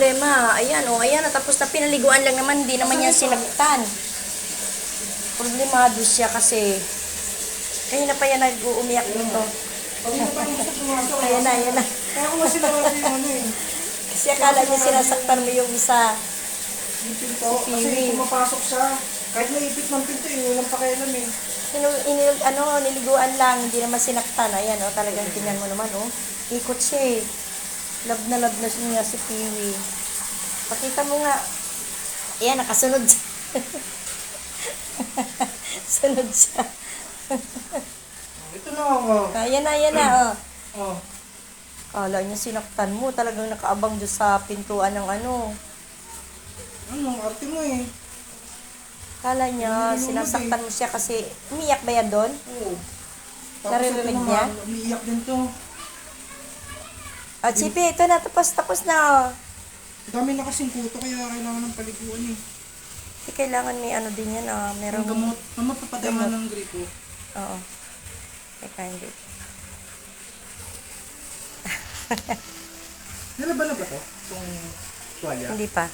problema. Ayan, oh, ayan, tapos na pinaliguan lang naman, hindi naman yan sinagtan. Problemado siya kasi kanina pa yan nag-uumiyak dito. Kanina pa yung gusto pumasok. Ayan na, ayan na. Kaya ko nga sinabi yung ano eh. Kasi akala niya sinasaktan mo yung isa. Yung pinto. Si Kasi Piwi. pumapasok siya. Kahit naipit ng pinto eh. Walang pakialam eh. Niliguan lang, hindi naman sinaktan. Ayan, oh, talagang tingnan mo naman, oh. Ikot siya eh. Love na siya si Piwi. Pakita mo nga. Ayan, nakasunod siya. Sunod siya. Ito na ako. Ayan na, oh. Oh. Kala niya sinaktan mo. Talagang nakaabang doon sa pintuan ng ano. Ano, arte mo eh. Kala niya, sinasaktan mo siya kasi umiyak ba yan doon? Oo. Naririnig ito niya? naman, umiiyak din to. Ah, Chipi, ito na. Tapos na, oh. Dami na kasing kuto kaya kailangan ng paliguan eh. Kailangan may ano din yan, ah. Merong... Ang gamot. Gamot papadama Gamot. ng gripo. Oo. Teka, hindi. Nalaban na ba to? Itong tuwalya? Hindi pa.